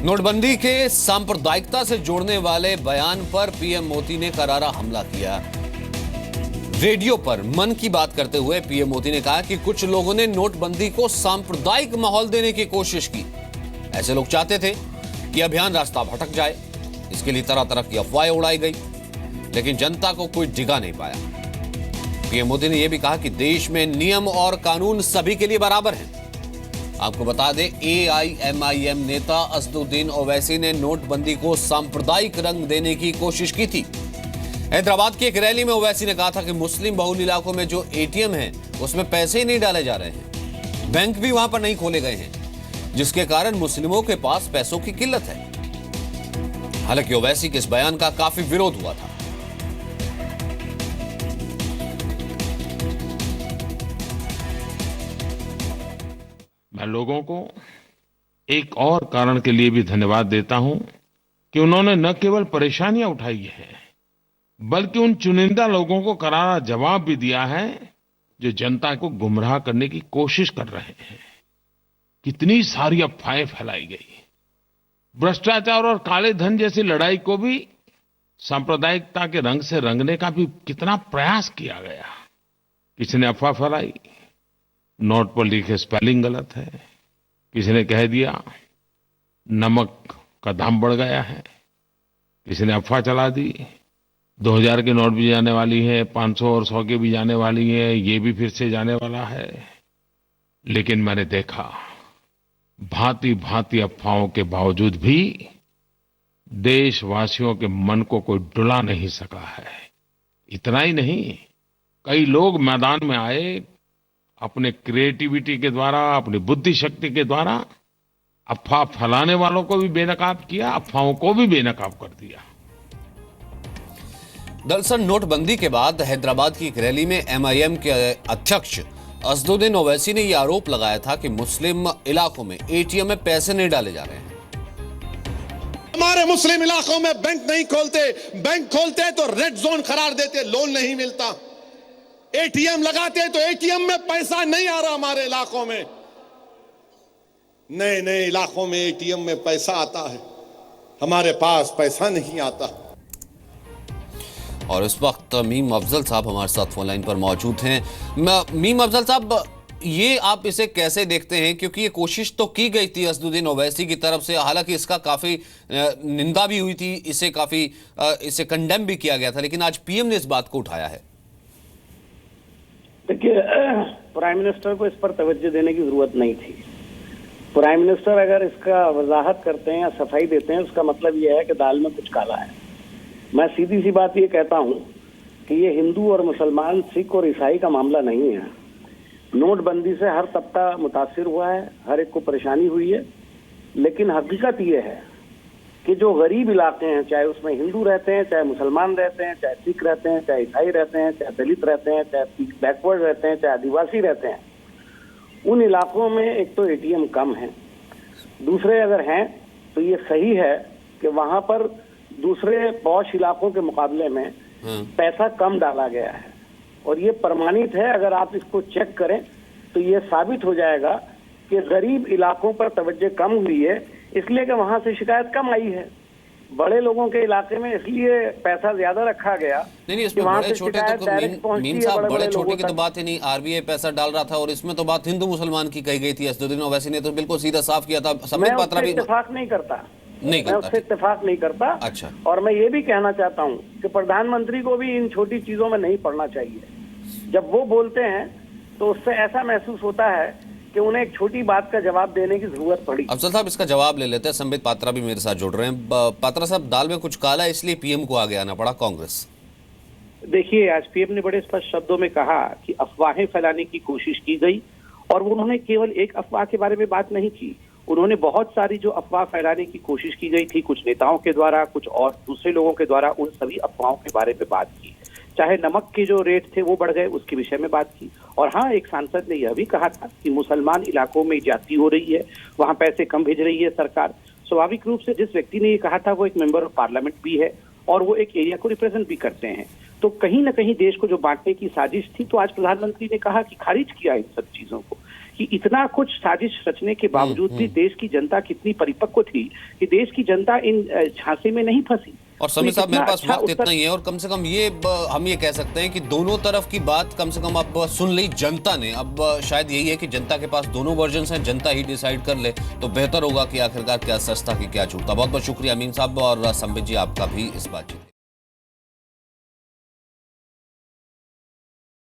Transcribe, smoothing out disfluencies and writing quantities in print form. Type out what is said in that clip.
नोटबंदी के सांप्रदायिकता से जोड़ने वाले बयान पर पीएम मोदी ने करारा हमला किया। रेडियो पर मन की बात करते हुए पीएम मोदी ने कहा कि कुछ लोगों ने नोटबंदी को सांप्रदायिक माहौल देने की कोशिश की। ऐसे लोग चाहते थे कि अभियान रास्ता भटक जाए। इसके लिए तरह तरह की अफवाहें उड़ाई गई, लेकिन जनता को कोई डिगा नहीं पाया। पीएम मोदी ने यह भी कहा कि देश में नियम और कानून सभी के लिए बराबर हैं। आपको बता दें, एआईएमआईएम नेता असदुद्दीन ओवैसी ने नोटबंदी को सांप्रदायिक रंग देने की कोशिश की थी। हैदराबाद की एक रैली में ओवैसी ने कहा था कि मुस्लिम बहुल इलाकों में जो एटीएम है उसमें पैसे ही नहीं डाले जा रहे हैं, बैंक भी वहां पर नहीं खोले गए हैं, जिसके कारण मुस्लिमों के पास पैसों की किल्लत है। हालांकि ओवैसी के इस बयान का काफी विरोध हुआ था। मैं लोगों को एक और कारण के लिए भी धन्यवाद देता हूं कि उन्होंने न केवल परेशानियां उठाई हैं, बल्कि उन चुनिंदा लोगों को करारा जवाब भी दिया है जो जनता को गुमराह करने की कोशिश कर रहे हैं। कितनी सारी अफवाहें फैलाई गई। भ्रष्टाचार और काले धन जैसी लड़ाई को भी सांप्रदायिकता के रंग से रंगने का भी कितना प्रयास किया गया। किसी ने अफवाह फैलाई, नोट पर लिखे स्पेलिंग गलत है। किसी ने कह दिया नमक का दाम बढ़ गया है। किसी ने अफवाह चला दी 2000 के नोट भी जाने वाली है, 500 और 100 के भी जाने वाली है, ये भी फिर से जाने वाला है। लेकिन मैंने देखा भांति भांति अफवाहों के बावजूद भी देशवासियों के मन को कोई डुला नहीं सका है। इतना ही नहीं, कई लोग मैदान में आए, अपने क्रिएटिविटी के द्वारा, अपनी बुद्धि शक्ति के द्वारा अफवाह फैलाने वालों को भी बेनकाब किया, अफवाहों को भी बेनकाब कर दिया। दरअसल नोटबंदी के बाद हैदराबाद की एक रैली में एमआईएम के अध्यक्ष असदुद्दीन ओवैसी ने यह आरोप लगाया था कि मुस्लिम इलाकों में एटीएम में पैसे नहीं डाले जा रहे हैं। हमारे मुस्लिम इलाकों में बैंक नहीं खोलते, बैंक खोलते तो रेड जोन करार देते, लोन नहीं मिलता। एटीएम लगाते तो एटीएम में पैसा नहीं आ रहा हमारे इलाकों में। नए नए इलाकों में एटीएम में पैसा आता है, हमारे पास पैसा नहीं आता। और इस वक्त मीम अफजल साहब हमारे साथ फोन लाइन पर मौजूद हैं। मीम अफजल साहब, ये आप इसे कैसे देखते हैं? क्योंकि ये कोशिश तो की गई थी असदुद्दीन ओवैसी की तरफ से, हालांकि इसका काफी निंदा भी हुई थी, इसे कंडेम भी किया गया था, लेकिन आज पीएम ने इस बात को उठाया है। देखिए, प्राइम मिनिस्टर को इस पर तवज्जो देने की जरूरत नहीं थी। प्राइम मिनिस्टर अगर इसका वजाहत करते हैं या सफाई देते हैं, उसका मतलब यह है कि दाल में कुछ काला है। मैं सीधी सी बात ये कहता हूं कि ये हिंदू और मुसलमान, सिख और ईसाई का मामला नहीं है। नोटबंदी से हर तबका मुतासिर हुआ है, हर एक को परेशानी हुई है, लेकिन हकीकत ये है कि जो गरीब इलाके हैं, चाहे उसमें हिंदू रहते हैं, चाहे मुसलमान रहते हैं, चाहे सिख रहते हैं, चाहे ईसाई रहते हैं, चाहे दलित रहते हैं, चाहे बैकवर्ड रहते हैं, चाहे आदिवासी रहते हैं, उन इलाकों में एक तो एटीएम कम है, दूसरे अगर हैं तो ये सही है कि वहां पर दूसरे पॉश इलाकों के मुकाबले में पैसा कम डाला गया है। और ये प्रमाणित है, अगर आप इसको चेक करें तो ये साबित हो जाएगा कि गरीब इलाकों पर तवज्जो कम हुई है, इसलिए कि वहां से शिकायत कम आई है। बड़े लोगों के इलाके में इसलिए पैसा ज्यादा रखा गया। नहीं, इसमें बड़े छोटे तो मीम साहब, बड़े छोटे की तो बात ही नहीं, आरबीआई पैसा डाल रहा था, और इसमें तो बात हिंदू मुसलमान की कही गई थी। असदुद्दीन ओवैसी ने तो बिल्कुल सीधा साफ किया था। संबित पात्रा भी इत्तेफाक नहीं करता, मैं उससे इत्तेफाक नहीं करता। अच्छा। और मैं ये भी कहना चाहता हूँ कि प्रधानमंत्री को भी इन छोटी चीजों में नहीं पड़ना चाहिए। जब वो बोलते हैं तो उससे ऐसा महसूस होता है कि उन्हें एक छोटी बात का जवाब देने की जरूरत पड़ी। अफजल साहब, इसका जवाब ले लेते हैं। संबित पात्रा भी मेरे साथ जुड़ रहे हैं। पात्रा साहब, दाल में कुछ काला है, इसलिए पीएम को आगे आना पड़ा कांग्रेस। देखिए, आज पीएम ने बड़े स्पष्ट शब्दों में कहा कि अफवाहें फैलाने की कोशिश की गई, और उन्होंने केवल एक अफवाह के बारे में बात नहीं की। उन्होंने बहुत सारी जो अफवाह फैलाने की कोशिश की गई थी, कुछ नेताओं के द्वारा, कुछ और दूसरे लोगों के द्वारा, उन सभी अफवाहों के बारे में बात की। चाहे नमक के जो रेट थे वो बढ़ गए, उसके विषय में बात की। और हाँ, एक सांसद ने यह भी कहा था कि मुसलमान इलाकों में ज्यादती हो रही है, वहां पैसे कम भेज रही है सरकार। स्वाभाविक रूप से जिस व्यक्ति ने ये कहा था वो एक मेंबर ऑफ पार्लियामेंट भी है और वो एक एरिया को रिप्रेजेंट भी करते हैं। तो कहीं ना कहीं देश को जो बांटने की साजिश थी, तो आज प्रधानमंत्री ने कहा कि खारिज किया इन सब चीजों को कि इतना कुछ साजिश रचने के बावजूद भी देश की जनता कितनी परिपक्व थी कि देश की जनता इन झांसे में नहीं फंसी। और समीर साहब, मेरे पास वक्त इतना उत्तर... ही है, और कम से कम ये हम ये कह सकते हैं कि दोनों तरफ की बात कम से कम अब सुन ली जनता ने। अब शायद यही है कि जनता के पास दोनों वर्जन्स हैं, जनता ही डिसाइड कर ले तो बेहतर होगा कि आखिरकार क्या सस्ता की क्या छूटता। बहुत बहुत शुक्रिया अमीन साहब और संबित जी आपका भी इस बातचीत।